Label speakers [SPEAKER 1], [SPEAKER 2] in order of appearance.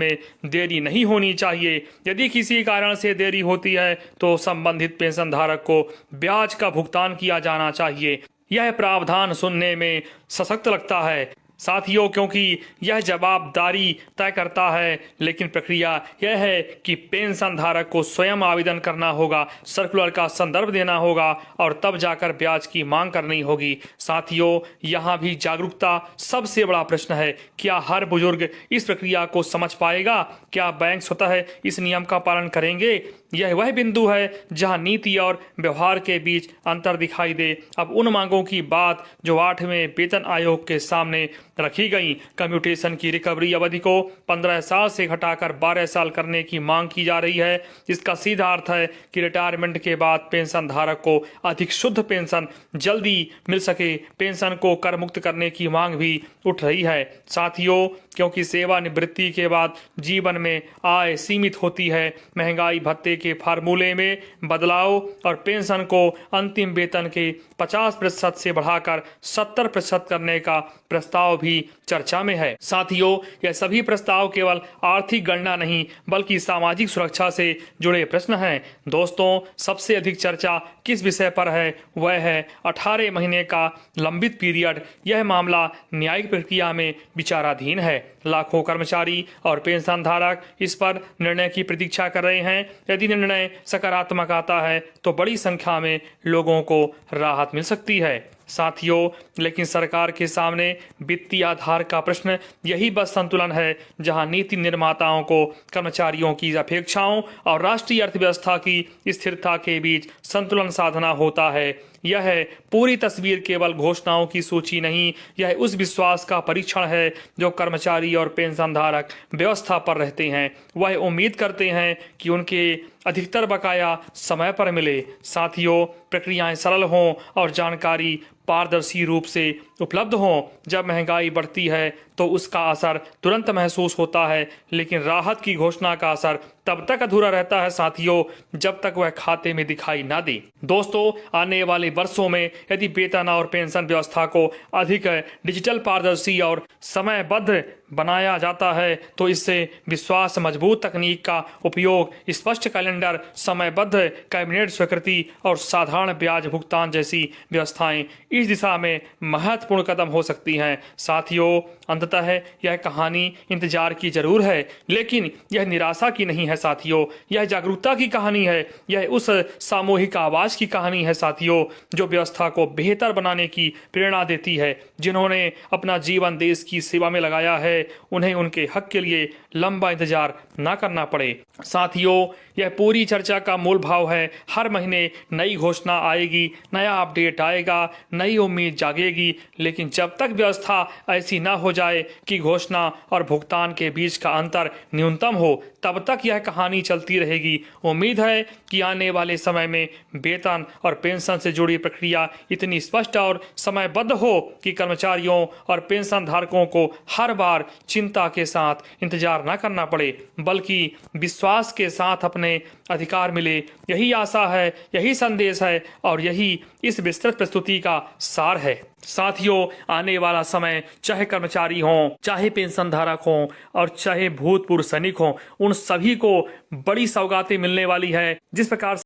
[SPEAKER 1] में देरी नहीं होनी चाहिए। यदि किसी कारण से देरी होती है तो संबंधित पेंशन धारक को ब्याज का भुगतान किया जाना चाहिए। यह प्रावधान सुनने में सशक्त लगता है साथियों, क्योंकि यह जवाबदारी तय करता है, लेकिन प्रक्रिया यह है कि पेंशन धारक को स्वयं आवेदन करना होगा, सर्कुलर का संदर्भ देना होगा और तब जाकर ब्याज की मांग करनी होगी। साथियों, यहाँ भी जागरूकता सबसे बड़ा प्रश्न है। क्या हर बुजुर्ग इस प्रक्रिया को समझ पाएगा? क्या बैंक स्वतः इस नियम का पालन करेंगे? यह वह बिंदु है जहां नीति और व्यवहार के बीच अंतर दिखाई दे। अब उन मांगों की बात जो 8वें वेतन आयोग के सामने रखी गई। कम्यूटेशन की रिकवरी अवधि को 15 साल से घटाकर 12 साल करने की मांग की जा रही है। इसका सीधा अर्थ है कि रिटायरमेंट के बाद पेंशन धारक को अधिक शुद्ध पेंशन जल्दी मिल सके। पेंशन को कर मुक्त करने की मांग भी उठ रही है साथियों, क्योंकि सेवानिवृत्ति के बाद जीवन में आय सीमित होती है। महंगाई भत्ते के फार्मूले में बदलाव और पेंशन को अंतिम वेतन के 50% से बढ़ाकर 70% करने का प्रस्ताव भी चर्चा में है। साथियों, यह सभी प्रस्ताव केवल आर्थिक गणना नहीं बल्कि सामाजिक सुरक्षा से जुड़े प्रश्न हैं। दोस्तों, सबसे अधिक चर्चा किस विषय पर है? वह है 18 महीने का लंबित पीरियड। यह मामला न्यायिक प्रक्रिया में विचाराधीन है। लाखों कर्मचारी और पेंशन धारक इस पर निर्णय की प्रतीक्षा कर रहे हैं। यदि निर्णय सकारात्मक आता है तो बड़ी संख्या में लोगों को राहत मिल सकती है साथियों, लेकिन सरकार के सामने वित्तीय आधार का प्रश्न यही बस संतुलन है जहां नीति निर्माताओं को कर्मचारियों की अपेक्षाओं और राष्ट्रीय अर्थव्यवस्था की स्थिरता के बीच संतुलन साधना होता है। यह पूरी तस्वीर केवल घोषणाओं की सूची नहीं, यह उस विश्वास का परीक्षण है जो कर्मचारी और पेंशन धारक व्यवस्था पर रहते हैं। वह उम्मीद करते हैं कि उनके अधिकतर बकाया समय पर मिले। साथियों, प्रक्रियाएं सरल हों और जानकारी पारदर्शी रूप से उपलब्ध हों। जब महंगाई बढ़ती है तो उसका असर तुरंत महसूस होता है, लेकिन राहत की घोषणा का असर तब तक अधूरा रहता है साथियों जब तक वह खाते में दिखाई ना दे। दोस्तों, आने वाले वर्षों में यदि वेतन और पेंशन व्यवस्था को अधिक डिजिटल, पारदर्शी और समयबद्ध बनाया जाता है तो इससे विश्वास, मजबूत तकनीक का उपयोग, स्पष्ट कैलेंडर, समयबद्ध कैबिनेट स्वीकृति और साधारण ब्याज भुगतान जैसी व्यवस्थाएं इस दिशा में महत्वपूर्ण कदम हो सकती हैं। साथियों, अंततः यह कहानी इंतजार की जरूर है, लेकिन यह निराशा की नहीं है साथियों। यह जागरूकता की कहानी है। यह उस सामूहिक आवाज की कहानी है साथियों जो व्यवस्था को बेहतर बनाने की प्रेरणा देती है। जिन्होंने अपना जीवन देश की सेवा में लगाया है, उन्हें उनके हक के लिए लंबा इंतजार ना करना पड़े। साथियों, यह पूरी चर्चा का मूल भाव है। हर महीने नई घोषणा आएगी, नया अपडेट आएगा, नई उम्मीद जागेगी, लेकिन जब तक व्यवस्था ऐसी ना हो जाए कि घोषणा और भुगतान के बीच का अंतर न्यूनतम हो, तब तक यह कहानी चलती रहेगी। उम्मीद है कि आने वाले समय में वेतन और पेंशन से जुड़ी प्रक्रिया इतनी स्पष्ट और समयबद्ध हो कि कर्मचारियों और पेंशन धारकों को हर बार चिंता के साथ इंतजार न करना पड़े, बल्कि विश्वास के साथ अपने अधिकार मिले। यही आशा है, यही संदेश है और यही इस विस्तृत प्रस्तुति का सार है। साथियों, आने वाला समय चाहे कर्मचारी हों, चाहे पेंशन धारक हों और चाहे भूतपूर्व सैनिक हों, उन सभी को बड़ी सौगातें मिलने वाली है। जिस प्रकार